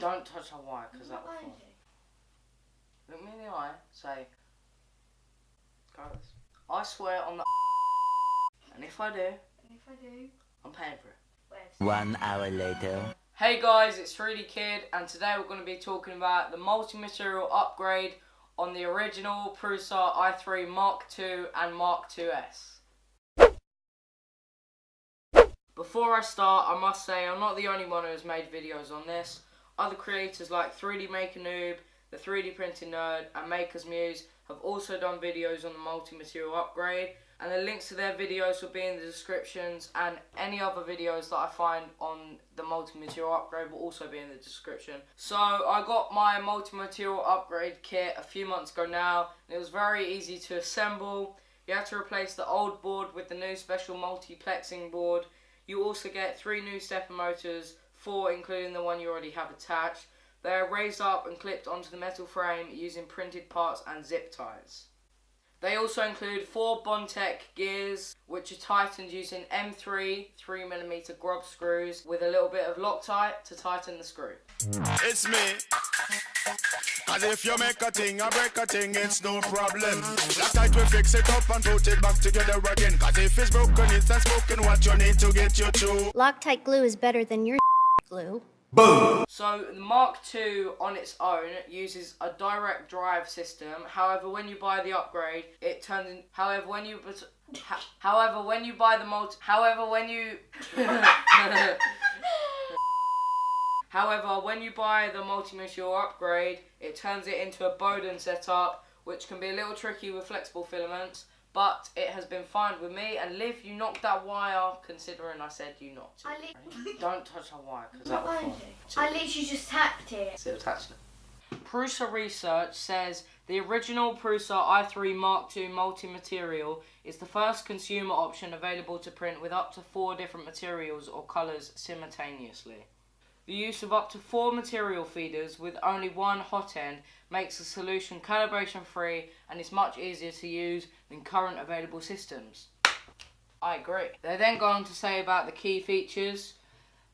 Don't touch her wire, because that will fall. Look me in the eye, say, guys, I swear on the and if I do, I'm paying for it. 1 hour later. Hey guys, it's 3D Kid, and today we're going to be talking about the multi-material upgrade on the original Prusa i3 Mark II and Mark IIs. Before I start, I must say I'm not the only one who has made videos on this. Other creators like 3D Maker Noob, the 3D Printing Nerd, and Maker's Muse have also done videos on the multi-material upgrade, and the links to their videos will be in the descriptions, and any other videos that I find on the multi-material upgrade will also be in the description. So I got my multi-material upgrade kit a few months ago now, and it was very easy to assemble. You have to replace the old board with the new special multiplexing board. You also get 3 new stepper motors, 4 including the one you already have attached. They are raised up and clipped onto the metal frame using printed parts and zip ties. They also include 4 Bondtech gears, which are tightened using M3 3mm grub screws with a little bit of Loctite to tighten the screw. It's me. Cause if you make a thing, I break a thing, it's no problem. Loctite will fix it up and put it back together again. Cause if it's broken, it's unspoken what you need to get you through. Loctite glue is better than your glue. Boom! So the Mark II on its own uses a direct drive system. However, when you buy the upgrade, it turns in. However, when you buy the multi-material upgrade, it turns it into a Bowden setup, which can be a little tricky with flexible filaments. But it has been fine with me, and Liv, you knocked that wire, considering I said you not to. Don't touch that wire, because that will fall. I literally just tapped it. See, attached it. Prusa research says the original Prusa i3 Mark II multi-material is the first consumer option available to print with up to 4 different materials or colours simultaneously. The use of up to 4 material feeders with only one hot end makes the solution calibration free and is much easier to use than current available systems. I agree. They then go on to say about the key features.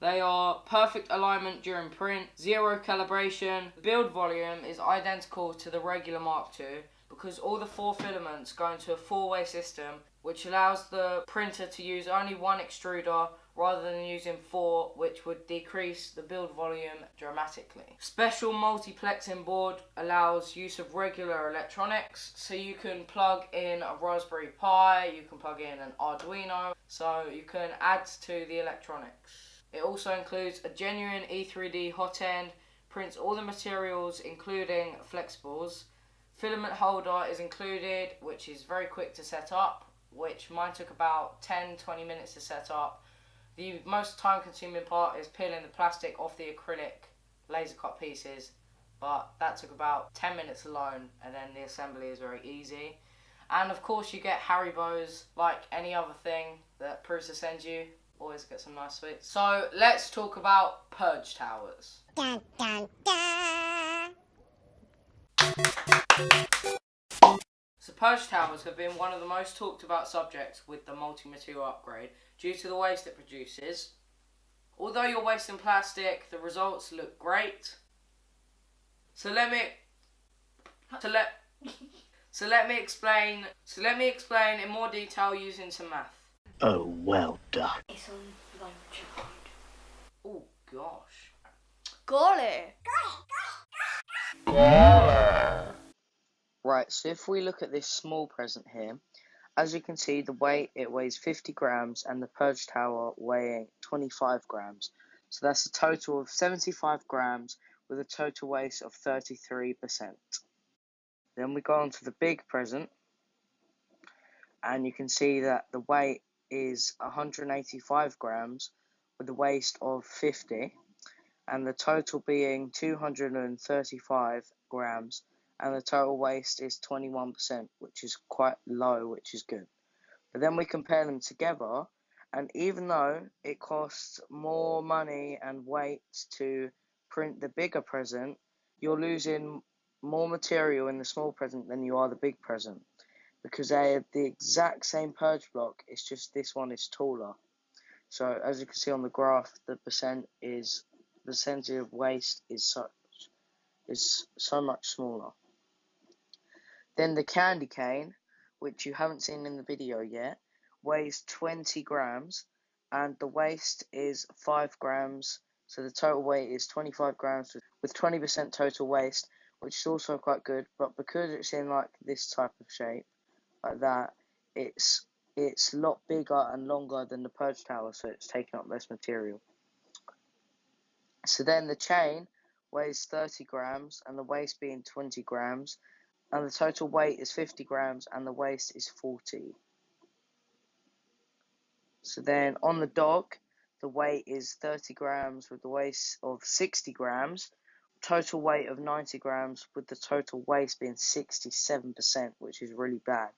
They are perfect alignment during print, 0 calibration, build volume is identical to the regular Mark II because all the 4 filaments go into a 4-way system, which allows the printer to use only 1 extruder rather than using 4, which would decrease the build volume dramatically. Special multiplexing board allows use of regular electronics, so you can plug in a Raspberry Pi, you can plug in an Arduino, so you can add to the electronics. It also includes a genuine E3D hot end, prints all the materials including flexibles. Filament holder is included, which is very quick to set up, which mine took about 10-20 minutes to set up. The most time consuming part is peeling the plastic off the acrylic laser cut pieces, but that took about 10 minutes alone, and then the assembly is very easy. And of course you get Haribos, like any other thing that Prusa sends you. Always get some nice sweets. So let's talk about purge towers. Dun, dun, dun. So purge towers have been one of the most talked about subjects with the multi-material upgrade due to the waste it produces. Although you're wasting plastic, the results look great. So let me explain in more detail using some math. Oh, well done. It's on lunch. Oh gosh. Golly. Right, so if we look at this small present here, as you can see, the weight, it weighs 50 grams and the purge tower weighing 25 grams. So that's a total of 75 grams with a total waste of 33%. Then we go on to the big present, and you can see that the weight is 185 grams with a waste of 50, and the total being 235 grams. And the total waste is 21%, which is quite low, which is good. But then we compare them together, and even though it costs more money and weight to print the bigger present, you're losing more material in the small present than you are the big present, because they have the exact same purge block, it's just this one is taller. So as you can see on the graph, the percent is percentage of waste is so much smaller. Then the candy cane, which you haven't seen in the video yet, weighs 20 grams, and the waste is 5 grams, so the total weight is 25 grams with 20% total waste, which is also quite good, but because it's in like this type of shape, like that, it's a lot bigger and longer than the purge tower, so it's taking up less material. So then the chain weighs 30 grams, and the waste being 20 grams, and the total weight is 50 grams, and the waste is 40. So then on the dog, the weight is 30 grams with the waste of 60 grams, total weight of 90 grams with the total waste being 67%, which is really bad.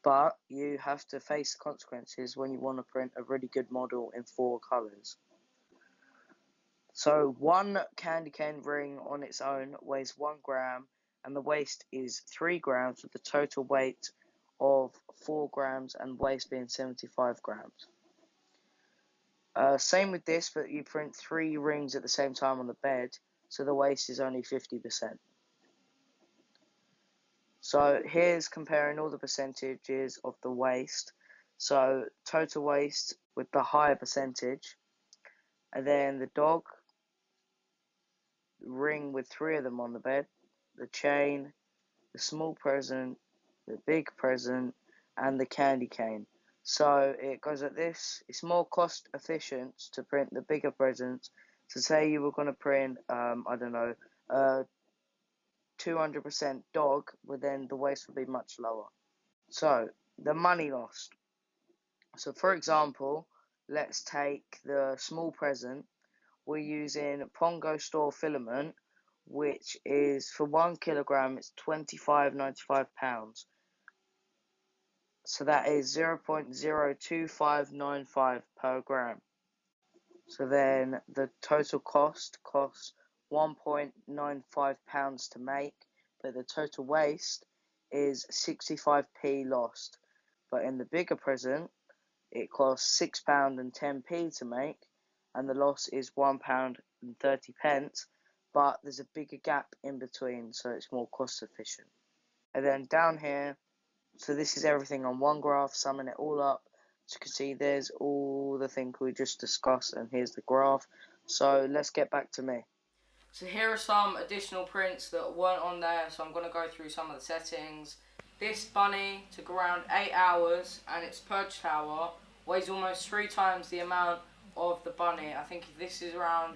But you have to face the consequences when you want to print a really good model in 4 colours. So one candy cane ring on its own weighs 1 gram, and the waste is 3 grams with the total weight of 4 grams and waste being 75 grams. Same with this, but you print 3 rings at the same time on the bed, so the waste is only 50%. So here's comparing all the percentages of the waste. So total waste with the higher percentage, and then the dog ring with 3 of them on the bed, the chain, the small present, the big present, and the candy cane. So it goes like this. It's more cost efficient to print the bigger presents. So say you were going to print, 200% dog, but then the waste would be much lower. So the money lost. So for example, let's take the small present. We're using Pongo store filament, which is for 1 kilogram, it's £25.95. So that is 0.02595 per gram. So then the total costs £1.95 to make, but the total waste is 65p lost. But in the bigger present, it costs £6.10 to make, and the loss is £1.30, but there's a bigger gap in between, so it's more cost efficient. And then down here, so this is everything on one graph, summing it all up. As you can see, there's all the things we just discussed, and here's the graph. So let's get back to me. So here are some additional prints that weren't on there, so I'm going to go through some of the settings. This bunny took around 8 hours, and its purge tower weighs almost 3 times the amount of the bunny. I think if this is around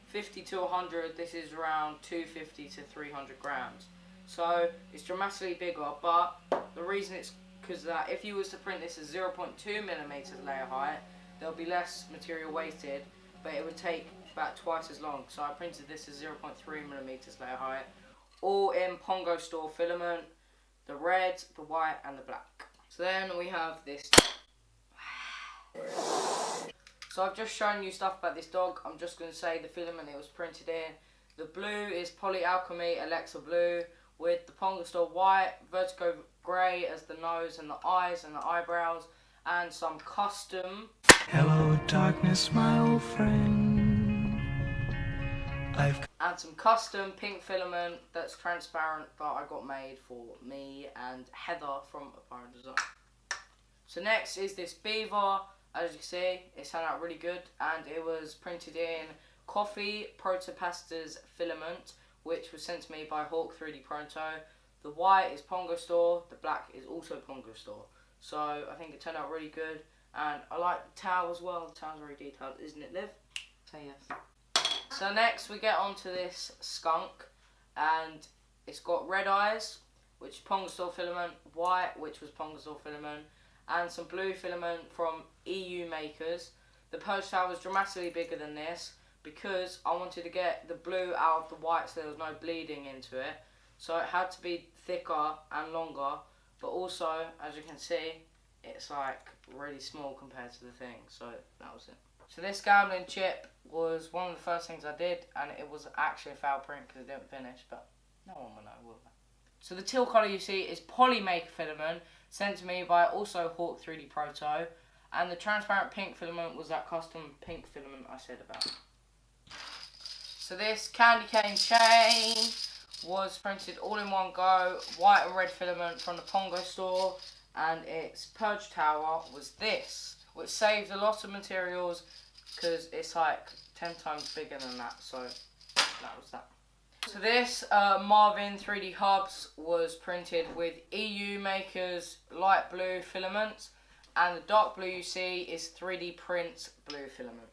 50 to 100, this is around 250 to 300 grams. So it's dramatically bigger, but the reason it's because that if you was to print this as 0.2 millimeters layer height, there'll be less material wasted, but it would take about twice as long. So I printed this as 0.3 millimeters layer height, all in Pongo store filament, the red, the white, and the black. So then we have this. So I've just shown you stuff about this dog. I'm just going to say the filament it was printed in. The blue is Polyalchemy Alexa Blue, with the Pongo store white, Vertigo grey as the nose and the eyes and the eyebrows, and some custom. Hello darkness, my old friend. And some custom pink filament that's transparent that I got made for me and Heather from Apparel Design. So next is this beaver. As you can see, it turned out really good, and it was printed in Coffee Protopastas filament, which was sent to me by Hawk 3D Pronto. The white is Pongo store, the black is also Pongo store. So I think it turned out really good, and I like the towel as well. The towel's very detailed, isn't it, Liv? Say yes. So next we get onto this skunk, and it's got red eyes, which is Pongo store filament, white, which was Pongo store filament, and some blue filament from EU makers. The purge towel was dramatically bigger than this because I wanted to get the blue out of the white so there was no bleeding into it. So it had to be thicker and longer, but also, as you can see, it's like really small compared to the thing, so that was it. So this gambling chip was one of the first things I did, and it was actually a foul print because it didn't finish, but no one will know, will they? So the teal colour you see is Polymaker filament, sent to me by also Hawk 3D Proto, and the transparent pink filament was that custom pink filament I said about. So this candy cane chain was printed all in one go, white and red filament from the Pongo store, and its purge tower was this, which saved a lot of materials because it's like 10 times bigger than that, so that was that. So this Marvin 3D hubs was printed with EU Makers light blue filament, and the dark blue you see is 3D print blue filament.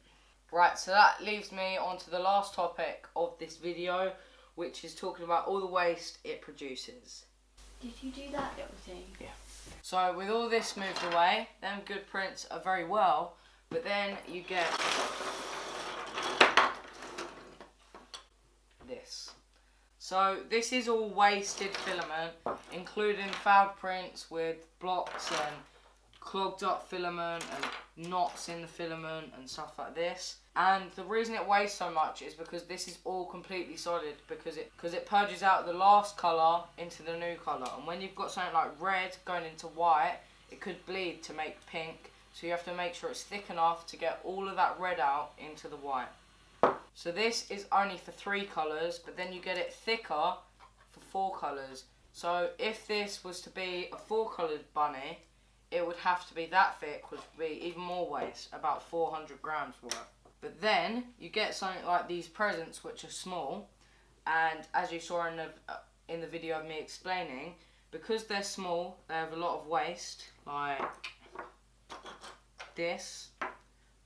Right, so that leaves me onto the last topic of this video, which is talking about all the waste it produces. Did you do that little thing? Yeah. So with all this moved away, them good prints are very well, but then you get this. So this is all wasted filament, including failed prints with blocks and clogged up filament and knots in the filament and stuff like this. And the reason it weighs so much is because this is all completely solid, because it purges out the last colour into the new colour. And when you've got something like red going into white, it could bleed to make pink. So you have to make sure it's thick enough to get all of that red out into the white. So this is only for 3 colours, but then you get it thicker for 4 colours. So if this was to be a 4-coloured bunny, it would have to be that thick, which would be even more waste, about 400 grams worth. But then you get something like these presents, which are small, and as you saw in the video of me explaining, because they're small, they have a lot of waste, like this.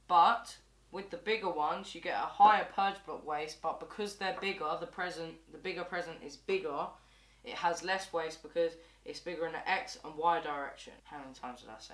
But with the bigger ones, you get a higher purge block waste, but because they're bigger, the bigger present is bigger, it has less waste because it's bigger in the X and Y direction. How many times did I say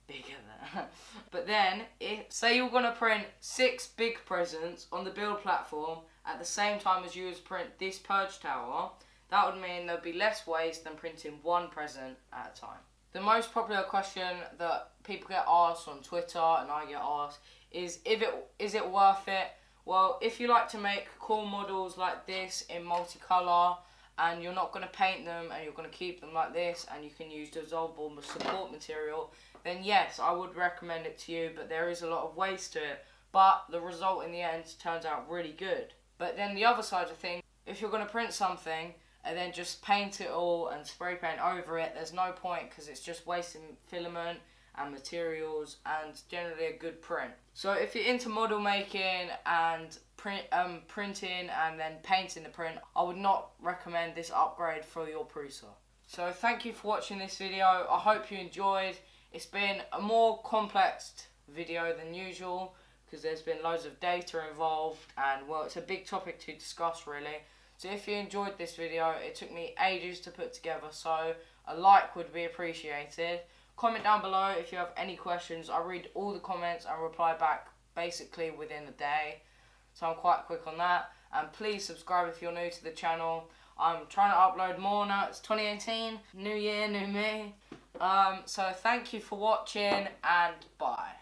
bigger there? But then, say you're going to print 6 big presents on the build platform at the same time as you would print this purge tower, that would mean there'd be less waste than printing 1 present at a time. The most popular question that people get asked on Twitter, and I get asked, is it worth it? Well, if you like to make cool models like this in multicolour, and you're not going to paint them and you're going to keep them like this, and you can use dissolvable support material, then yes, I would recommend it to you, but there is a lot of waste to it. But the result in the end turns out really good. But then the other side of things, if you're going to print something and then just paint it all and spray paint over it, there's no point, because it's just wasting filament and materials and generally a good print. So if you're into model making and printing and then painting the print, I would not recommend this upgrade for your Prusa. So thank you for watching this video. I hope you enjoyed. It's been a more complex video than usual because there's been loads of data involved, and well, it's a big topic to discuss really. So if you enjoyed this video, it took me ages to put together, so a like would be appreciated. Comment down below if you have any questions. I read all the comments and reply back basically within a day, so I'm quite quick on that. And please subscribe if you're new to the channel. I'm trying to upload more now. It's 2018, new year, new me. So thank you for watching, and bye.